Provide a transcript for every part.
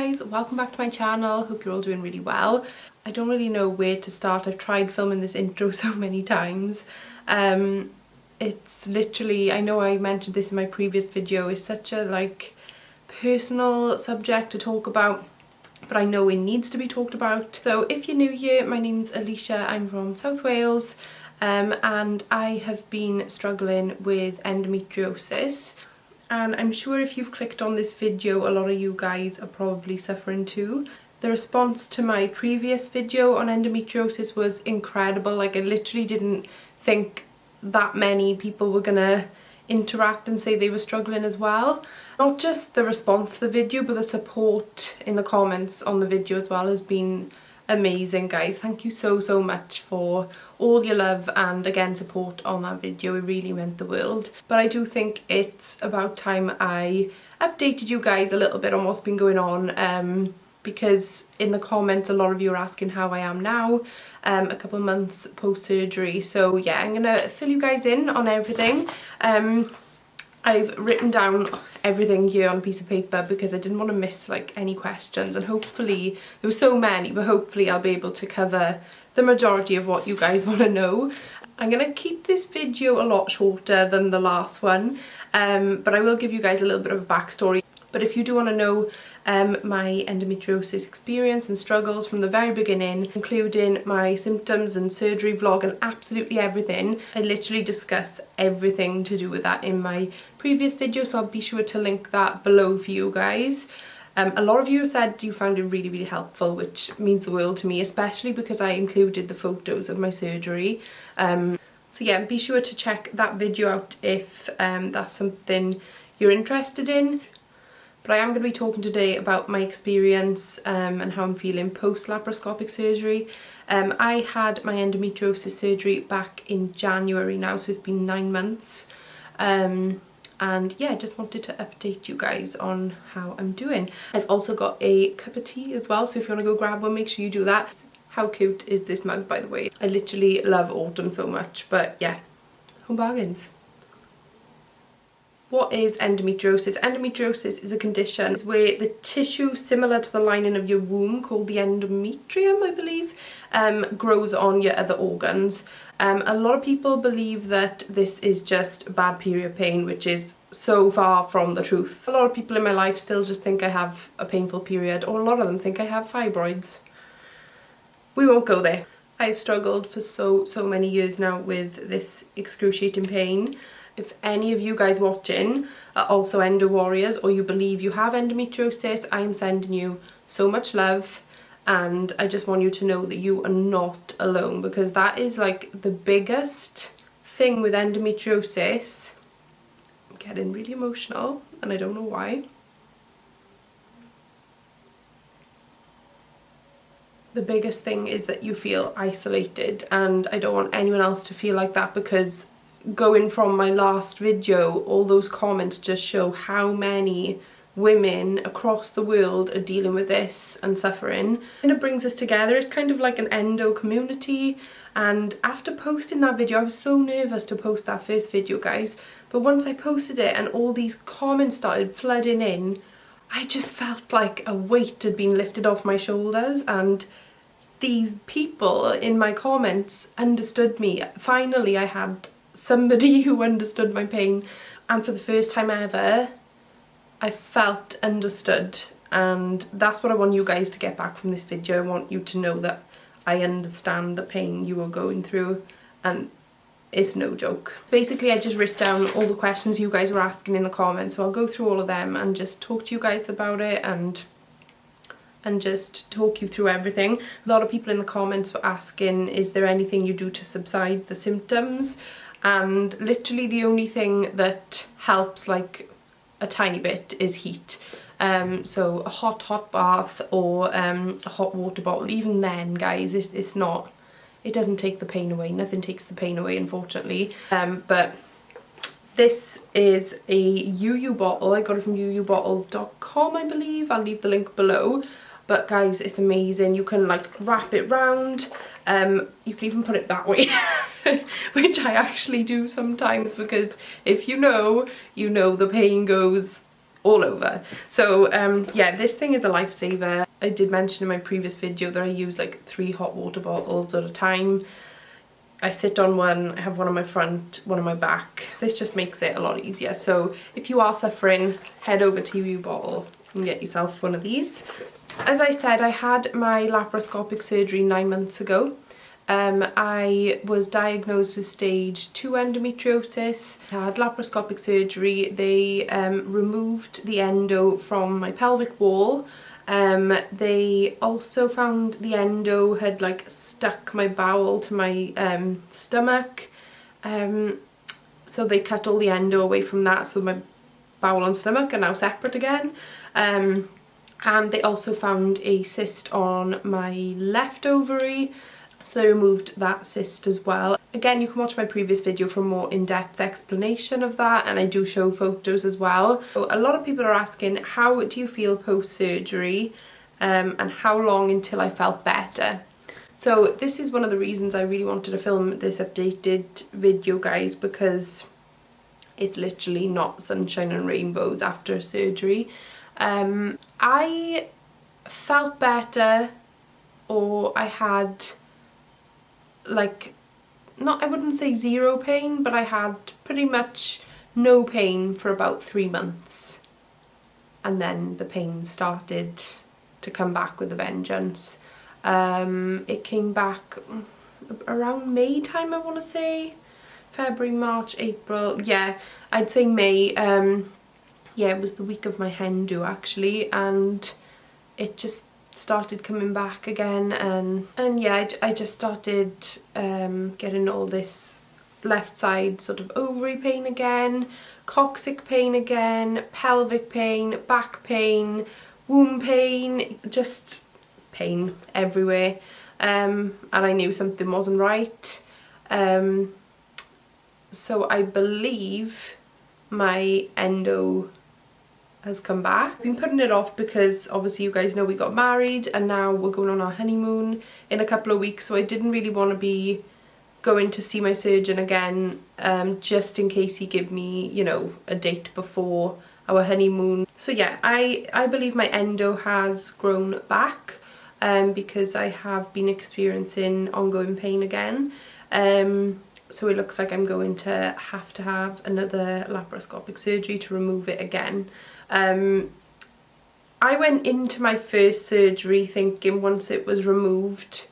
guys, welcome back to my channel. Hope you're all doing really well. I don't really know where to start. I've tried filming this intro so many times. It's literally, I know I mentioned this in my previous video, it's such a personal subject to talk about, but I know it needs to be talked about. So if you're new here, my name's Alicia, I'm from South Wales, and I have been struggling with endometriosis. And I'm sure if you've clicked on this video, a lot of you guys are probably suffering too. The response to my previous video on endometriosis was incredible. I literally didn't think that many people were gonna interact and say they were struggling as well. Not just the response to the video, but the support in the comments on the video as well has been amazing, guys. Thank you so much for all your love and again support on that video. It really meant the world. But I do think it's about time I updated you guys a little bit on what's been going on, because in the comments a lot of you are asking how I am now, a couple of months post surgery. So yeah, I'm gonna fill you guys in on everything. I've written down everything here on a piece of paper because I didn't want to miss any questions, and hopefully, there were so many, but hopefully I'll be able to cover the majority of what you guys want to know. I'm going to keep this video a lot shorter than the last one, but I will give you guys a little bit of a backstory. But if you do want to know my endometriosis experience and struggles from the very beginning, including my symptoms and surgery vlog and absolutely everything, I literally discuss everything to do with that in my previous video, so I'll be sure to link that below for you guys. A lot of you said you found it really helpful, which means the world to me, especially because I included the photos of my surgery. So yeah, be sure to check that video out if that's something you're interested in. But I am going to be talking today about my experience and how I'm feeling post laparoscopic surgery. I had my endometriosis surgery back in January now, so it's been 9 months. And yeah, I just wanted to update you guys on how I'm doing. I've also got a cup of tea as well, so if you want to go grab one, make sure you do that. How cute is this mug, by the way? I literally love autumn so much, but yeah, home bargains. What is endometriosis? Endometriosis is a condition where the tissue similar to the lining of your womb, called the endometrium I believe, grows on your other organs. A lot of people believe that this is just bad period pain, which is so far from the truth. A lot of people in my life still just think I have a painful period, or a lot of them think I have fibroids. We won't go there. I've struggled for so many years now with this excruciating pain. If any of you guys watching are also endo warriors, or you believe you have endometriosis, I'm sending you so much love, and I just want you to know that you are not alone, because that is the biggest thing with endometriosis. I'm getting really emotional and I don't know why. The biggest thing is that you feel isolated, and I don't want anyone else to feel like that, because going from my last video, all those comments just show how many women across the world are dealing with this and suffering. And it brings us together. It's kind of like an endo community. And after posting that video, I was so nervous to post that first video, guys, but once I posted it and all these comments started flooding in, I just felt like a weight had been lifted off my shoulders, and these people in my comments understood me. Finally, I had somebody who understood my pain, and for the first time ever I felt understood, and that's what I want you guys to get back from this video. I want you to know that I understand the pain you are going through, and it's no joke. Basically, I just wrote down all the questions you guys were asking in the comments, so I'll go through all of them and just talk to you guys about it and just talk you through everything. A lot of people in the comments were asking, is there anything you do to subside the symptoms? And literally the only thing that helps a tiny bit is heat. So a hot bath or a hot water bottle. Even then, guys, it's not, it doesn't take the pain away. Nothing takes the pain away, unfortunately. But this is a YuYu bottle. I got it from yuyubottle.com, I believe. I'll leave the link below. But guys, it's amazing. You can wrap it round. You can even put it that way, which I actually do sometimes, because if you know the pain goes all over. So yeah, this thing is a lifesaver. I did mention in my previous video that I use like 3 hot water bottles at a time. I sit on one, I have one on my front, one on my back. This just makes it a lot easier. So if you are suffering, head over to YuYu bottle and get yourself one of these. As I said, I had my laparoscopic surgery 9 months ago. I was diagnosed with stage 2 endometriosis. I had laparoscopic surgery. They removed the endo from my pelvic wall. They also found the endo had like stuck my bowel to my stomach. So they cut all the endo away from that, so my bowel and stomach are now separate again. And they also found a cyst on my left ovary. So they removed that cyst as well. Again, you can watch my previous video for a more in-depth explanation of that, and I do show photos as well. So a lot of people are asking, how do you feel post-surgery, and how long until I felt better? So this is one of the reasons I really wanted to film this updated video, guys, because it's literally not sunshine and rainbows after surgery. I felt better, or I had like, I wouldn't say zero pain, but I had pretty much no pain for about 3 months. And then the pain started to come back with a vengeance. It came back around May time, I want to say. February, March, April. Yeah, I'd say May. Yeah, it was the week of my hen do actually, and it just started coming back again, and yeah, I just started getting all this left side sort of ovary pain again, coccyx pain again, pelvic pain, back pain, womb pain, just pain everywhere, and I knew something wasn't right. So I believe my endo has come back. I've been putting it off because obviously you guys know we got married and now we're going on our honeymoon in a couple of weeks, so I didn't really want to be going to see my surgeon again, just in case he give me, you know, a date before our honeymoon. So yeah, I believe my endo has grown back, because I have been experiencing ongoing pain again. So it looks like I'm going to have another laparoscopic surgery to remove it again. I went into my first surgery thinking once it was removed,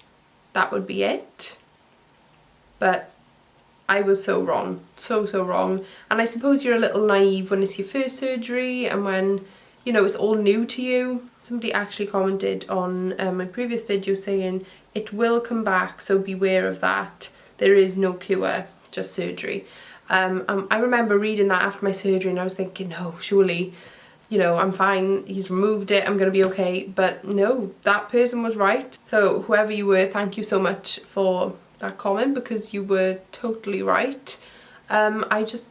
that would be it. But I was so wrong, so wrong. And I suppose you're a little naive when it's your first surgery and when, you know, it's all new to you. Somebody actually commented on my previous video saying it will come back, so beware of that. There is no cure, just surgery. I remember reading that after my surgery and I was thinking, no, surely, you know, I'm fine, he's removed it, I'm gonna be okay. But no, that person was right. So whoever you were, thank you so much for that comment, because you were totally right. I just,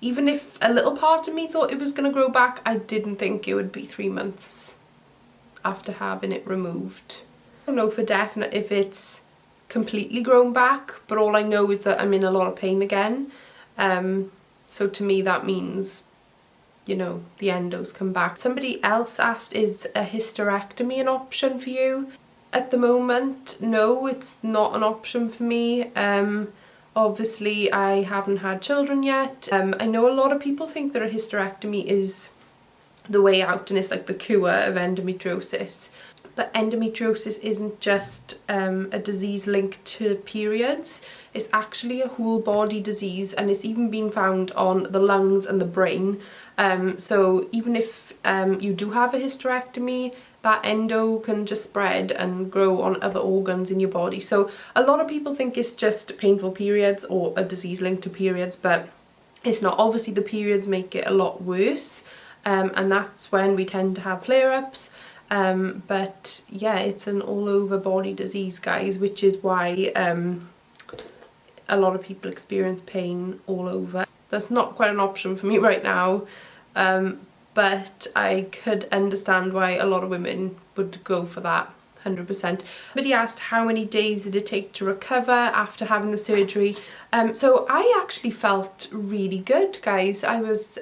even if a little part of me thought it was gonna grow back, I didn't think it would be 3 months after having it removed. I don't know for definite if it's completely grown back, but all I know is that I'm in a lot of pain again. So to me that means, you know, the endo's come back. Somebody else asked, is a hysterectomy an option for you? At the moment, no, it's not an option for me. Obviously I haven't had children yet. I know a lot of people think that a hysterectomy is the way out and it's like the cure of endometriosis. But endometriosis isn't just a disease linked to periods. It's actually a whole body disease, and it's even being found on the lungs and the brain. So even if you do have a hysterectomy, that endo can just spread and grow on other organs in your body. So a lot of people think it's just painful periods or a disease linked to periods, but it's not. Obviously the periods make it a lot worse, and that's when we tend to have flare-ups. But yeah, it's an all over body disease, guys, which is why a lot of people experience pain all over. That's not quite an option for me right now, but I could understand why a lot of women would go for that 100%. Somebody asked how many days did it take to recover after having the surgery. So I actually felt really good, guys. I was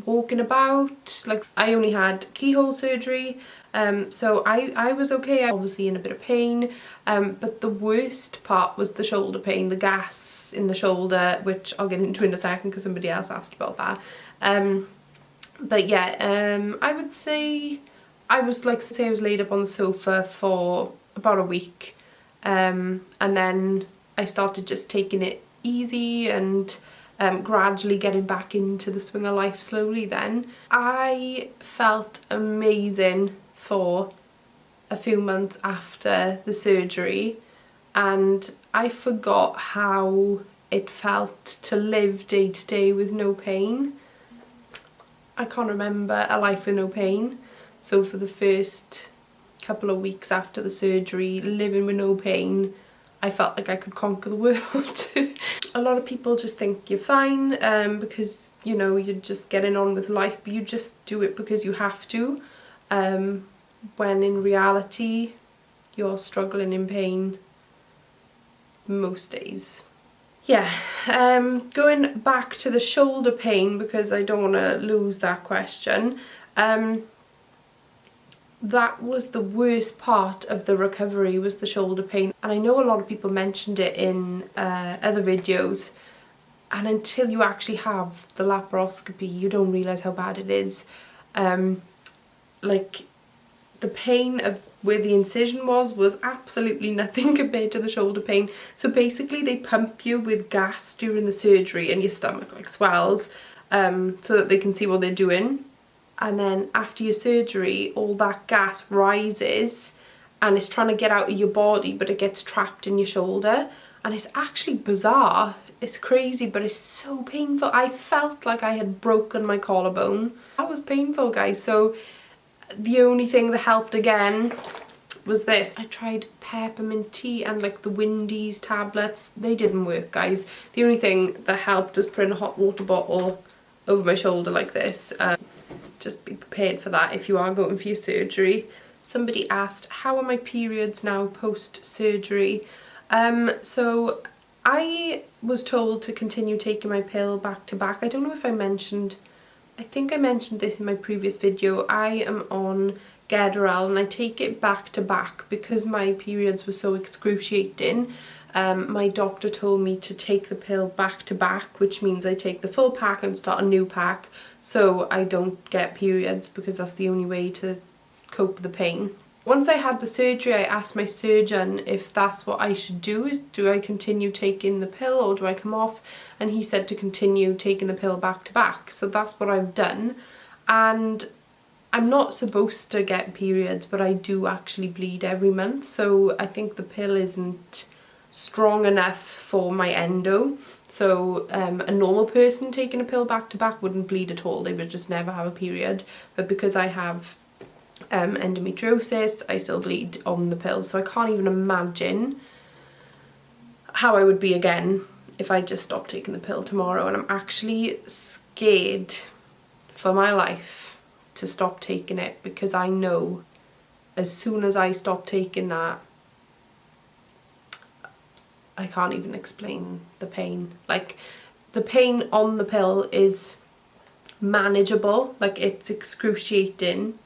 walking about, like I only had keyhole surgery, so I was okay. I was obviously in a bit of pain, but the worst part was the shoulder pain, the gas in the shoulder, which I'll get into in a second because somebody else asked about that. But yeah, I would say I was laid up on the sofa for about a week, and then I started just taking it easy and gradually getting back into the swing of life slowly. Then I felt amazing for a few months after the surgery, and I forgot how it felt to live day to day with no pain. I can't remember a life with no pain. So for the first couple of weeks after the surgery, living with no pain, I felt like I could conquer the world. A lot of people just think you're fine because, you know, you're just getting on with life, but you just do it because you have to, when in reality you're struggling in pain most days. Yeah, going back to the shoulder pain, because I don't want to lose that question. That was the worst part of the recovery, was the shoulder pain. And I know a lot of people mentioned it in other videos, and until you actually have the laparoscopy, you don't realise how bad it is. Like, the pain of where the incision was absolutely nothing compared to the shoulder pain. So basically they pump you with gas during the surgery and your stomach like swells, so that they can see what they're doing. And then after your surgery, all that gas rises and it's trying to get out of your body, but it gets trapped in your shoulder. And it's actually bizarre. It's crazy, but it's so painful. I felt like I had broken my collarbone. That was painful, guys. So the only thing that helped again was this. I tried peppermint tea and like the Windies tablets. They didn't work, guys. The only thing that helped was putting a hot water bottle over my shoulder like this. Just be prepared for that if you are going for your surgery. Somebody asked, how are my periods now post-surgery? So I was told to continue taking my pill back to back. I don't know if I think I mentioned this in my previous video. I am on Gederal and I take it back to back because my periods were so excruciating. My doctor told me to take the pill back to back, which means I take the full pack and start a new pack so I don't get periods, because that's the only way to cope with the pain. Once I had the surgery, I asked my surgeon if that's what I should do. Do I continue taking the pill or do I come off? And he said to continue taking the pill back to back. So that's what I've done. And I'm not supposed to get periods, but I do actually bleed every month. So I think the pill isn't strong enough for my endo. So a normal person taking a pill back to back wouldn't bleed at all. They would just never have a period. But because I have endometriosis, I still bleed on the pill, so I can't even imagine how I would be again if I just stopped taking the pill tomorrow. And I'm actually scared for my life to stop taking it, because I know as soon as I stop taking that, I can't even explain the pain. Like, the pain on the pill is manageable, like it's excruciating.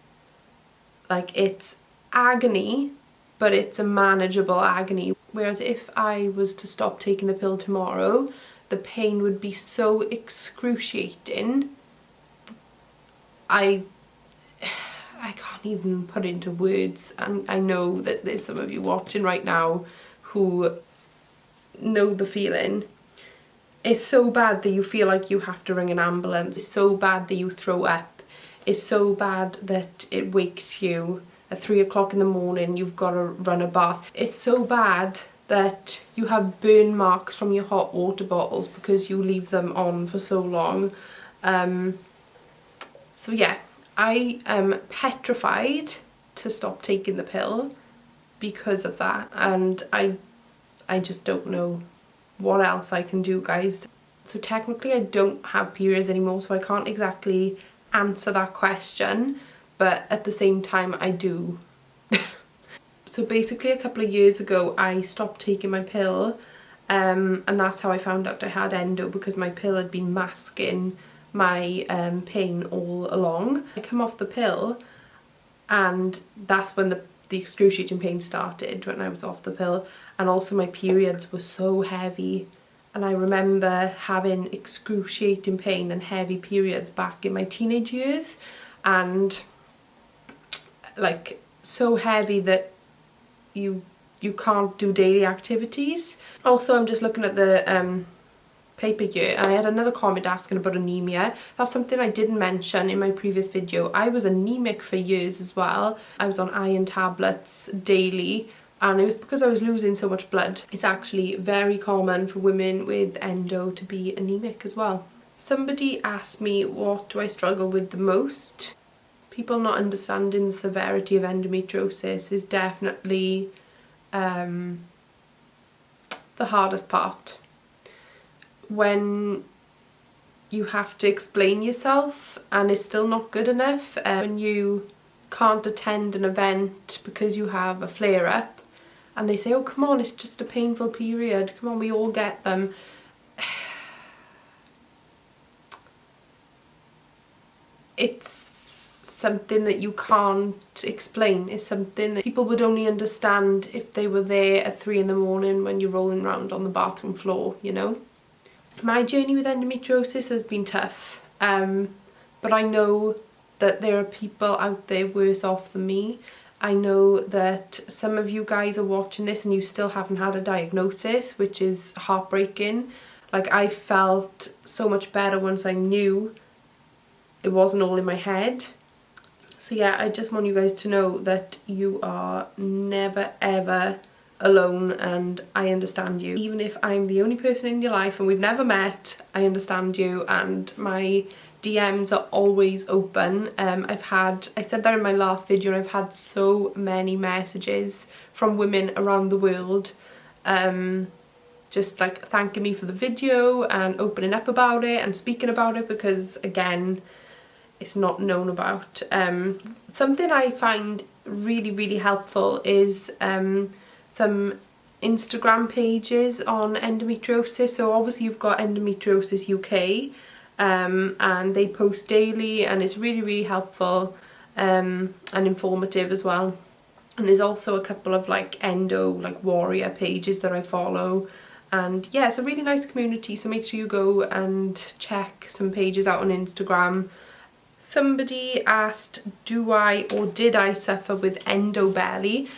Like, it's agony, but it's a manageable agony. Whereas if I was to stop taking the pill tomorrow, the pain would be so excruciating. I can't even put it into words. And I know that there's some of you watching right now who know the feeling. It's so bad that you feel like you have to ring an ambulance. It's so bad that you throw up. It's so bad that it wakes you at 3 o'clock in the morning, you've got to run a bath. It's so bad that you have burn marks from your hot water bottles because you leave them on for so long. So yeah, I am petrified to stop taking the pill because of that, and I just don't know what else I can do, guys. So technically I don't have periods anymore, so I can't exactly answer that question, but at the same time I do. So basically a couple of years ago I stopped taking my pill, and that's how I found out I had endo, because my pill had been masking my pain all along. I come off the pill and that's when the excruciating pain started, when I was off the pill, and also my periods were so heavy, and I remember having excruciating pain and heavy periods back in my teenage years, and like so heavy that you can't do daily activities. Also, I'm just looking at the paper here, and I had another comment asking about anemia. That's something I didn't mention in my previous video. I was anemic for years as well. I was on iron tablets daily, and it was because I was losing so much blood. It's actually very common for women with endo to be anemic as well. Somebody asked me, what do I struggle with the most? People not understanding the severity of endometriosis is definitely the hardest part. When you have to explain yourself and it's still not good enough, when you can't attend an event because you have a flare-up and they say, oh come on, it's just a painful period, come on, we all get them. It's something that you can't explain. It's something that people would only understand if they were there at 3 in the morning when you're rolling around on the bathroom floor, you know? My journey with endometriosis has been tough, but I know that there are people out there worse off than me. I know that some of you guys are watching this and you still haven't had a diagnosis, which is heartbreaking. Like, I felt so much better once I knew it wasn't all in my head. So yeah, I just want you guys to know that you are never ever alone, and I understand you. Even if I'm the only person in your life and we've never met, I understand you, and my DMs are always open. I said that in my last video, and I've had so many messages from women around the world just like thanking me for the video and opening up about it and speaking about it, because again, it's not known about. Something I find really helpful is some Instagram pages on endometriosis. So obviously you've got Endometriosis UK, and they post daily, and it's really helpful and informative as well. And there's also a couple of like endo like warrior pages that I follow, and yeah, it's a really nice community, so make sure you go and check some pages out on Instagram. Somebody asked, do I or did I suffer with endo belly?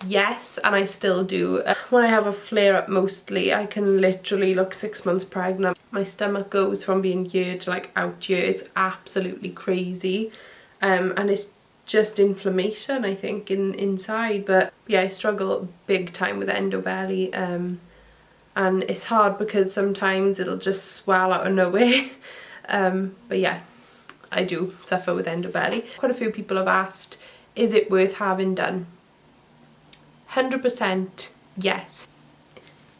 Yes, and I still do. When I have a flare-up mostly, I can literally look 6 months pregnant. My stomach goes from being here to like out here. It's absolutely crazy. And it's just inflammation, I think, inside. But yeah, I struggle big time with endo belly. And it's hard because sometimes it'll just swell out of nowhere. But yeah, I do suffer with endo belly. Quite a few people have asked, is it worth having done? 100% yes.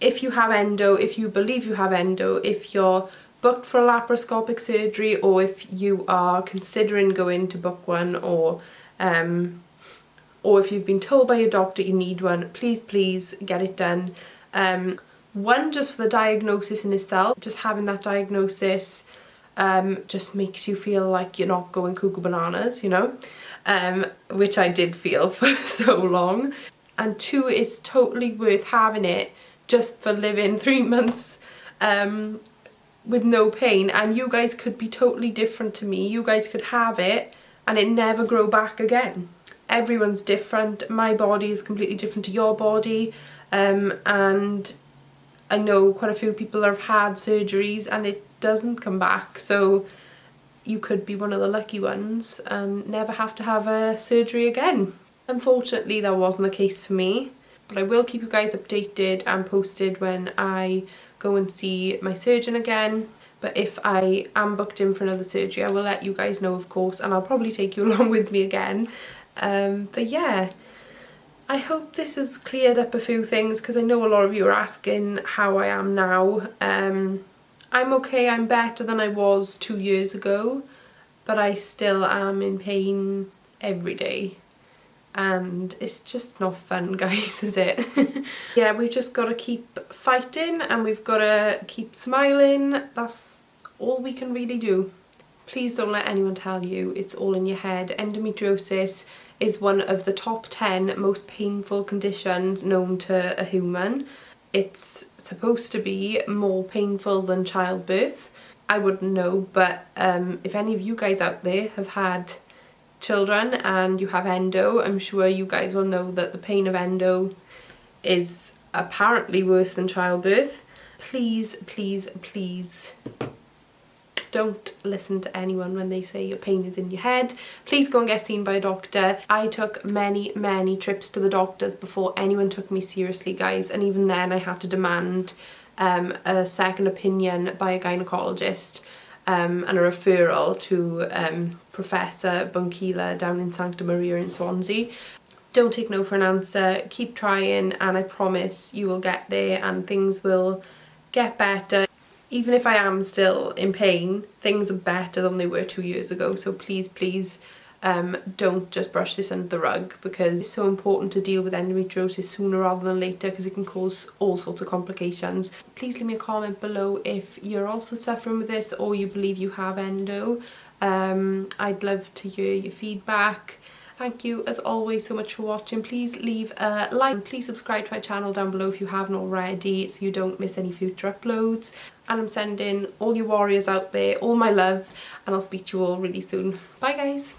If you have endo, if you believe you have endo, if you're booked for a laparoscopic surgery, or if you are considering going to book one, or if you've been told by your doctor you need one, please get it done. One, just for the diagnosis in itself, just having that diagnosis just makes you feel like you're not going cuckoo bananas, you know, which I did feel for so long. And 2, it's totally worth having it just for living 3 months with no pain, and you guys could be totally different to me. You guys could have it and it never grow back again. Everyone's different. My body is completely different to your body, and I know quite a few people have had surgeries and it doesn't come back, so you could be one of the lucky ones and never have to have a surgery again. Unfortunately, that wasn't the case for me, but I will keep you guys updated and posted when I go and see my surgeon again. But if I am booked in for another surgery, I will let you guys know, of course, and I'll probably take you along with me again. But yeah, I hope this has cleared up a few things, because I know a lot of you are asking how I am now. I'm okay, I'm better than I was 2 years ago, but I still am in pain every day. and it's just not fun, guys, is it? Yeah, we've just got to keep fighting and we've got to keep smiling. That's all we can really do. Please don't let anyone tell you it's all in your head. Endometriosis is one of the top 10 most painful conditions known to a human. It's supposed to be more painful than childbirth. I wouldn't know, but if any of you guys out there have had children and you have endo, I'm sure you guys will know that the pain of endo is apparently worse than childbirth. Please, please, please don't listen to anyone when they say your pain is in your head. Please go and get seen by a doctor. I took many trips to the doctors before anyone took me seriously, guys, and even then I had to demand a second opinion by a gynecologist and a referral to Professor Bunkila down in Sancta Maria in Swansea. Don't take no for an answer, keep trying, and I promise you will get there and things will get better. Even if I am still in pain, things are better than they were 2 years ago, so please, please don't just brush this under the rug, because it's so important to deal with endometriosis sooner rather than later, because it can cause all sorts of complications. Please leave me a comment below if you're also suffering with this or you believe you have endo. I'd love to hear your feedback. Thank you as always so much for watching. Please leave a like, please subscribe to my channel down below if you haven't already so you don't miss any future uploads. And I'm sending all you warriors out there all my love, and I'll speak to you all really soon. Bye guys.